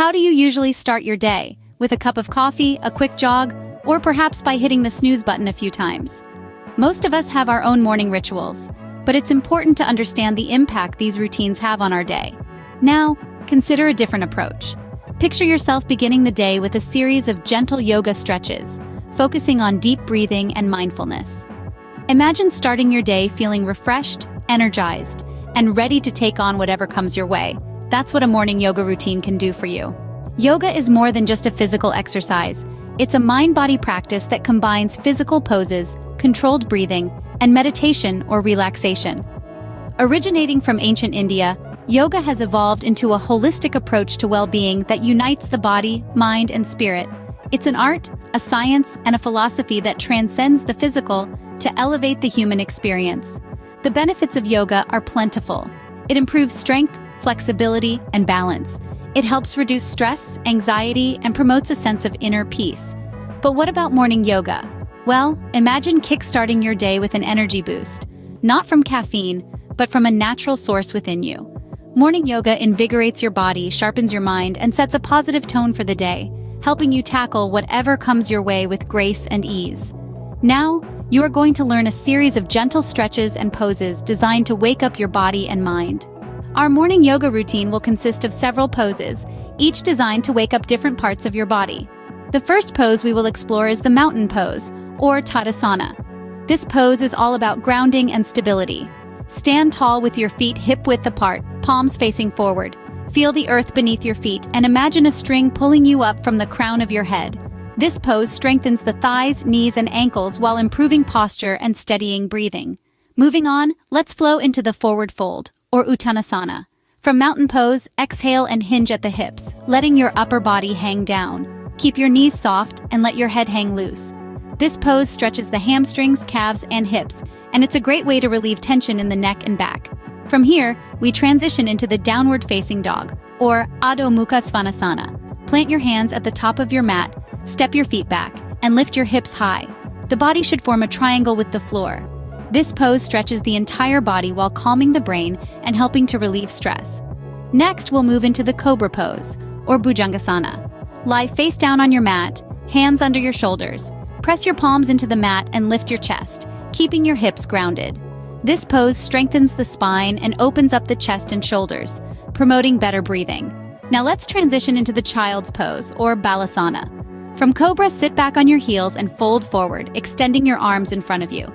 How do you usually start your day? With a cup of coffee, a quick jog, or perhaps by hitting the snooze button a few times? Most of us have our own morning rituals, but it's important to understand the impact these routines have on our day. Now, consider a different approach. Picture yourself beginning the day with a series of gentle yoga stretches, focusing on deep breathing and mindfulness. Imagine starting your day feeling refreshed, energized, and ready to take on whatever comes your way. That's what a morning yoga routine can do for you. Yoga is more than just a physical exercise. It's a mind-body practice that combines physical poses, controlled breathing, and meditation or relaxation. Originating from ancient India, yoga has evolved into a holistic approach to well-being that unites the body, mind, and spirit. It's an art, a science, and a philosophy that transcends the physical to elevate the human experience. The benefits of yoga are plentiful. It improves strength, flexibility, and balance. It helps reduce stress, anxiety, and promotes a sense of inner peace. But what about morning yoga? Well, imagine kickstarting your day with an energy boost, not from caffeine, but from a natural source within you. Morning yoga invigorates your body, sharpens your mind, and sets a positive tone for the day, helping you tackle whatever comes your way with grace and ease. Now, you are going to learn a series of gentle stretches and poses designed to wake up your body and mind. Our morning yoga routine will consist of several poses, each designed to wake up different parts of your body. The first pose we will explore is the mountain pose, or Tadasana. This pose is all about grounding and stability. Stand tall with your feet hip-width apart, palms facing forward. Feel the earth beneath your feet and imagine a string pulling you up from the crown of your head. This pose strengthens the thighs, knees, and ankles while improving posture and steadying breathing. Moving on, let's flow into the forward fold, or Uttanasana. From mountain pose, exhale and hinge at the hips, letting your upper body hang down. Keep your knees soft and let your head hang loose. This pose stretches the hamstrings, calves, and hips, and it's a great way to relieve tension in the neck and back. From here, we transition into the downward-facing dog, or Adho Mukha Svanasana. Plant your hands at the top of your mat, step your feet back, and lift your hips high. The body should form a triangle with the floor. This pose stretches the entire body while calming the brain and helping to relieve stress. Next, we'll move into the Cobra pose, or Bhujangasana. Lie face down on your mat, hands under your shoulders. Press your palms into the mat and lift your chest, keeping your hips grounded. This pose strengthens the spine and opens up the chest and shoulders, promoting better breathing. Now let's transition into the child's pose, or Balasana. From Cobra, sit back on your heels and fold forward, extending your arms in front of you.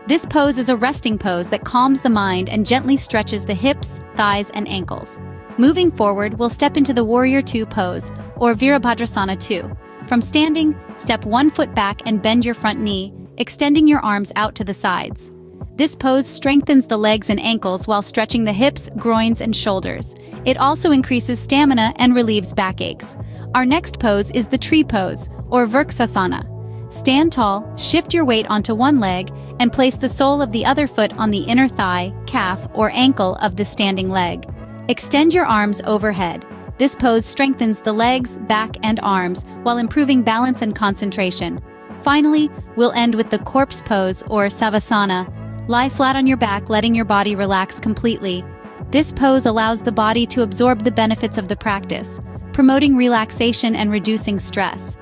This pose is a resting pose that calms the mind and gently stretches the hips, thighs, and ankles. Moving forward, we'll step into the Warrior Two pose, or Virabhadrasana 2. From standing, step one foot back and bend your front knee, extending your arms out to the sides. This pose strengthens the legs and ankles while stretching the hips, groins, and shoulders. It also increases stamina and relieves backaches. Our next pose is the tree pose, or Vrksasana. Stand tall, shift your weight onto one leg, and place the sole of the other foot on the inner thigh, calf, or ankle of the standing leg. Extend your arms overhead. This pose strengthens the legs, back, and arms while improving balance and concentration. Finally, we'll end with the corpse pose, or Savasana. Lie flat on your back, letting your body relax completely. This pose allows the body to absorb the benefits of the practice, promoting relaxation and reducing stress.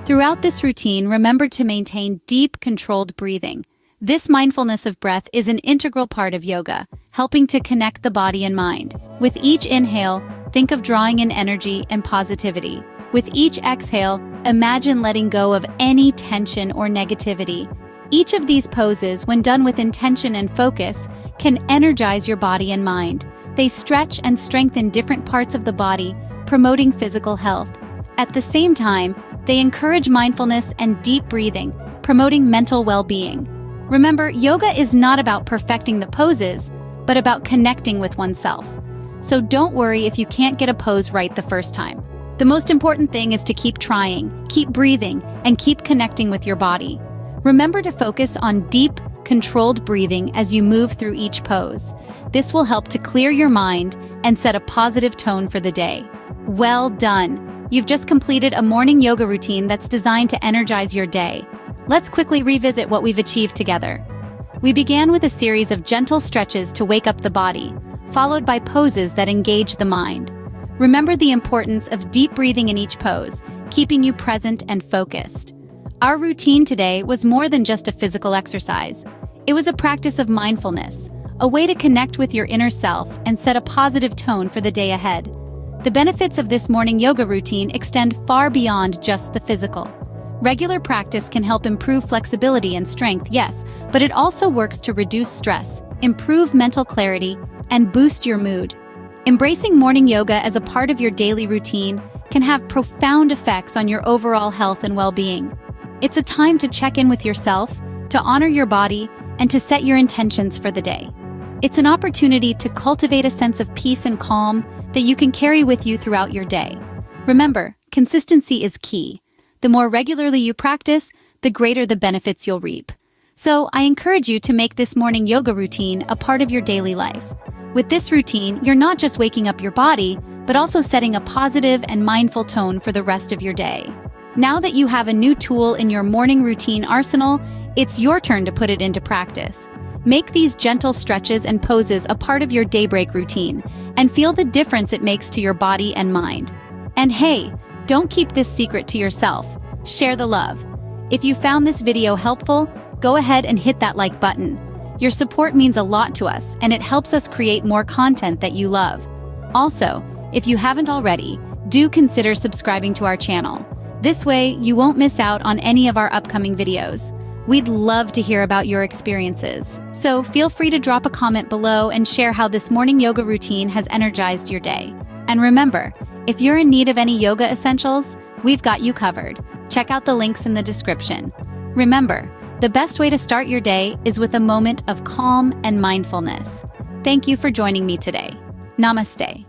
Throughout this routine, remember to maintain deep, controlled breathing. This mindfulness of breath is an integral part of yoga, helping to connect the body and mind. With each inhale, think of drawing in energy and positivity. With each exhale, imagine letting go of any tension or negativity. Each of these poses, when done with intention and focus, can energize your body and mind. They stretch and strengthen different parts of the body, promoting physical health. At the same time, they encourage mindfulness and deep breathing, promoting mental well-being. Remember, yoga is not about perfecting the poses, but about connecting with oneself. So don't worry if you can't get a pose right the first time. The most important thing is to keep trying, keep breathing, and keep connecting with your body. Remember to focus on deep, controlled breathing as you move through each pose. This will help to clear your mind and set a positive tone for the day. Well done! You've just completed a morning yoga routine that's designed to energize your day. Let's quickly revisit what we've achieved together. We began with a series of gentle stretches to wake up the body, followed by poses that engage the mind. Remember the importance of deep breathing in each pose, keeping you present and focused. Our routine today was more than just a physical exercise. It was a practice of mindfulness, a way to connect with your inner self and set a positive tone for the day ahead. The benefits of this morning yoga routine extend far beyond just the physical. Regular practice can help improve flexibility and strength, yes, but it also works to reduce stress, improve mental clarity, and boost your mood. Embracing morning yoga as a part of your daily routine can have profound effects on your overall health and well-being. It's a time to check in with yourself, to honor your body, and to set your intentions for the day. It's an opportunity to cultivate a sense of peace and calm that you can carry with you throughout your day. Remember, consistency is key. The more regularly you practice, the greater the benefits you'll reap. So I encourage you to make this morning yoga routine a part of your daily life. With this routine, you're not just waking up your body, but also setting a positive and mindful tone for the rest of your day. Now that you have a new tool in your morning routine arsenal, it's your turn to put it into practice. Make these gentle stretches and poses a part of your daybreak routine, and feel the difference it makes to your body and mind. And hey, don't keep this secret to yourself. Share the love. If you found this video helpful, go ahead and hit that like button. Your support means a lot to us, and it helps us create more content that you love. Also, if you haven't already, do consider subscribing to our channel. This way, you won't miss out on any of our upcoming videos. We'd love to hear about your experiences. So feel free to drop a comment below and share how this morning yoga routine has energized your day. And remember, if you're in need of any yoga essentials, we've got you covered. Check out the links in the description. Remember, the best way to start your day is with a moment of calm and mindfulness. Thank you for joining me today. Namaste.